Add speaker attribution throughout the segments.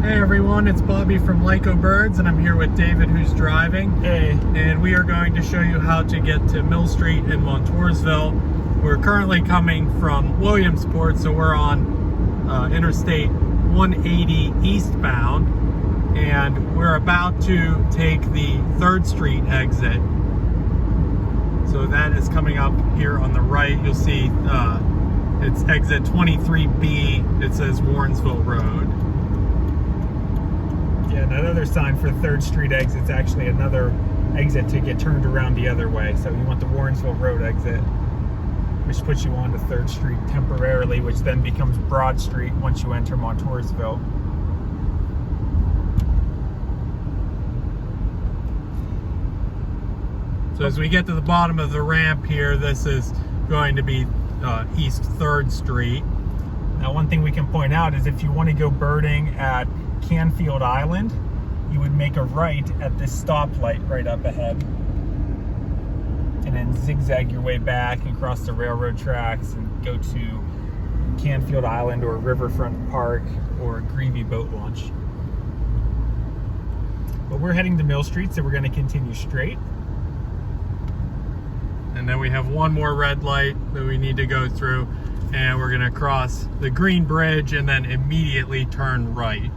Speaker 1: Hey everyone, it's Bobby from Lyco Birds, and I'm here with David, who's driving.
Speaker 2: Hey.
Speaker 1: And we are going to show you how to get to Mill Street in Montoursville. We're currently coming from Williamsport, so we're on Interstate 180 eastbound, and we're about to take the 3rd Street exit. So that is coming up here on the right. You'll see it's exit 23B. It says Warrensville Road.
Speaker 2: Yeah, and another sign for 3rd Street exit. It's actually another exit to get turned around the other way. So you want the Warrensville Road exit, which puts you onto 3rd Street temporarily, which then becomes Broad Street once you enter Montoursville.
Speaker 1: So as we get to the bottom of the ramp here, this is going to be East 3rd Street.
Speaker 2: Now, one thing we can point out is if you want to go birding at Canfield Island, you would make a right at this stoplight right up ahead, and then zigzag your way back and cross the railroad tracks and go to Canfield Island or Riverfront Park or Greevy Boat Launch. But we're heading to Mill Street, so we're going to continue straight.
Speaker 1: And then we have one more red light that we need to go through, and we're going to cross the green bridge and then immediately turn right.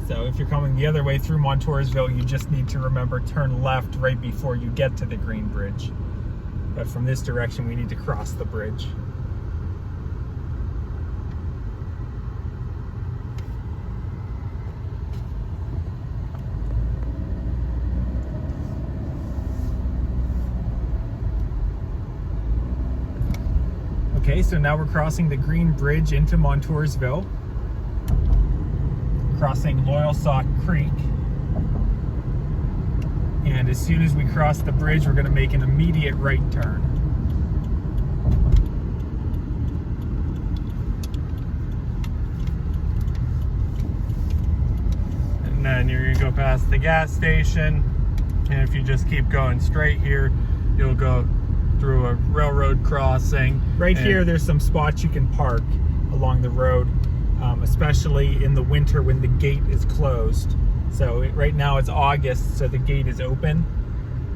Speaker 2: So if you're coming the other way through Montoursville, you just need to remember turn left right before you get to the green bridge. But from this direction, we need to cross the bridge. Okay, so now we're crossing the green bridge into Montoursville, crossing Loyalsock Creek. And as soon as we cross the bridge, we're going to make an immediate right turn.
Speaker 1: And then you're going to go past the gas station, and if you just keep going straight here, you'll go through a railroad crossing.
Speaker 2: Right here, there's some spots you can park along the road, especially in the winter when the gate is closed. So right now it's August, so the gate is open,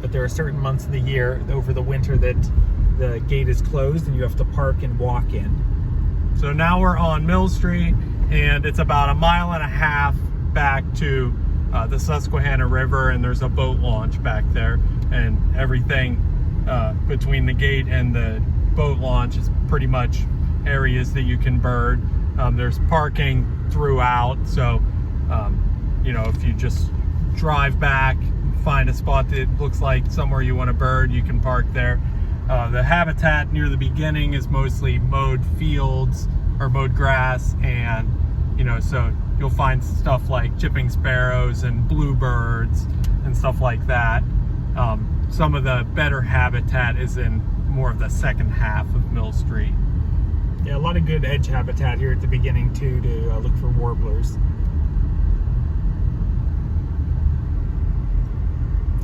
Speaker 2: but there are certain months of the year over the winter that the gate is closed and you have to park and walk in.
Speaker 1: So now we're on Mill Street, and it's about 1.5 miles back to the Susquehanna River, and there's a boat launch back there, and everything between the gate and the boat launch is pretty much areas that you can bird. There's parking throughout, so you know, if you just drive back, find a spot that looks like somewhere you want to bird, you can park there. The habitat near the beginning is mostly mowed fields or mowed grass, and you know, so you'll find stuff like chipping sparrows and bluebirds and stuff like that. Some of the better habitat is in more of the second half of Mill Street.
Speaker 2: Yeah, a lot of good edge habitat here at the beginning too, to look for warblers.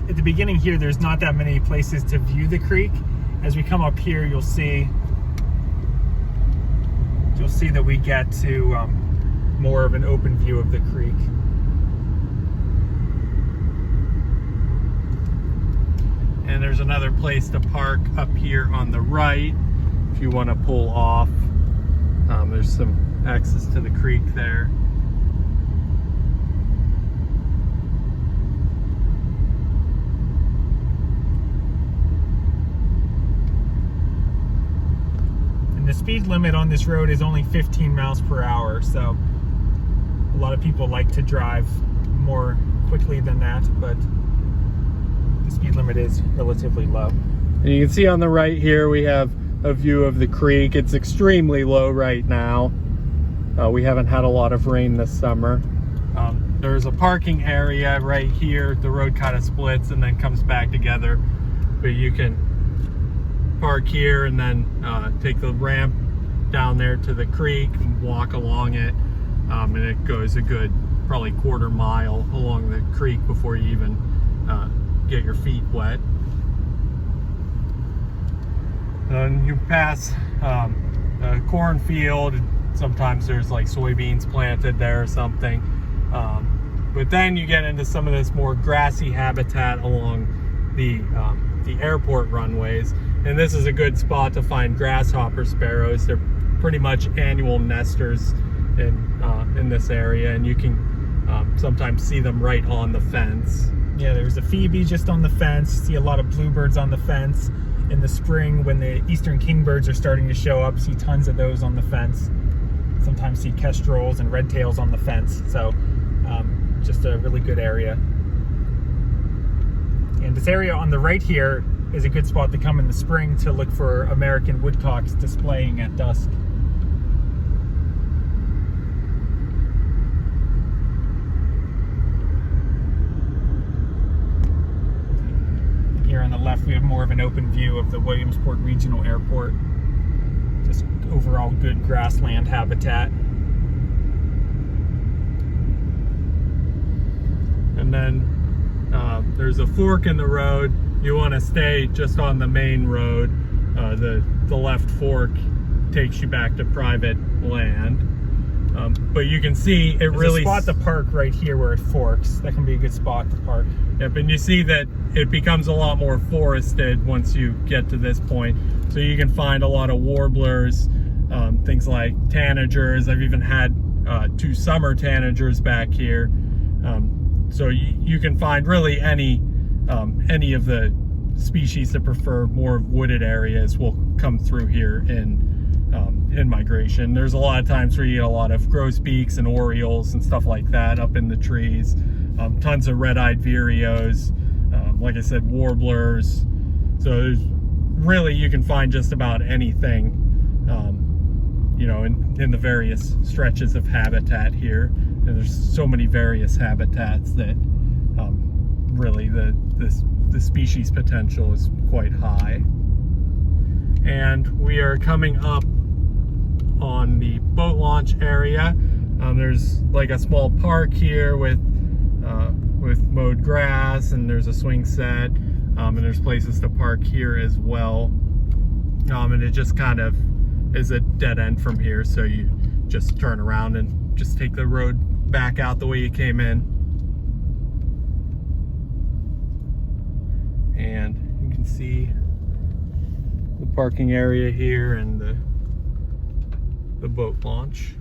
Speaker 2: At the beginning here, there's not that many places to view the creek. As we come up here, you'll see that we get to more of an open view of the creek.
Speaker 1: And there's another place to park up here on the right if you want to pull off. There's some access to the creek there.
Speaker 2: And the speed limit on this road is only 15 miles per hour, so a lot of people like to drive more quickly than that, but the speed limit is relatively low.
Speaker 1: And you can see on the right here we have a view of the creek. It's extremely low right now. We haven't had a lot of rain this summer. There's a parking area right here. The road kind of splits and then comes back together, but you can park here and then take the ramp down there to the creek and walk along it, and it goes a good probably 1/4 mile along the creek before you even get your feet wet. And you pass a cornfield, sometimes there's like soybeans planted there or something. But then you get into some of this more grassy habitat along the airport runways, and this is a good spot to find grasshopper sparrows. They're pretty much annual nesters in this area, and you can sometimes see them right on the fence.
Speaker 2: Yeah, there's a phoebe just on the fence. See a lot of bluebirds on the fence. In the spring, when the eastern kingbirds are starting to show up, see tons of those on the fence. Sometimes see kestrels and red tails on the fence. So just a really good area. And this area on the right here is a good spot to come in the spring to look for American woodcocks displaying at dusk. Here on the left, we have more of an open view of the Williamsport Regional Airport. Just overall good grassland habitat.
Speaker 1: And then there's a fork in the road. You want to stay just on the main road. The left fork takes you back to private land. But you can see
Speaker 2: There's
Speaker 1: really...
Speaker 2: a spot to park right here where it forks. That can be a good spot to park.
Speaker 1: Yep, and you see that it becomes a lot more forested once you get to this point. So you can find a lot of warblers, things like tanagers. I've even had 2 summer tanagers back here. So you can find really any of the species that prefer more wooded areas will come through here in migration. There's a lot of times where you get a lot of grosbeaks and orioles and stuff like that up in the trees. Tons of red-eyed vireos, like I said, warblers. So there's really, you can find just about anything, you know, in the various stretches of habitat here. And there's so many various habitats that really the species potential is quite high. And we are coming up on the boat launch area. There's like a small park here with mowed grass, and there's a swing set, and there's places to park here as well. And it just kind of is a dead end from here, so you just turn around and just take the road back out the way you came in. And you can see the parking area here and the boat launch.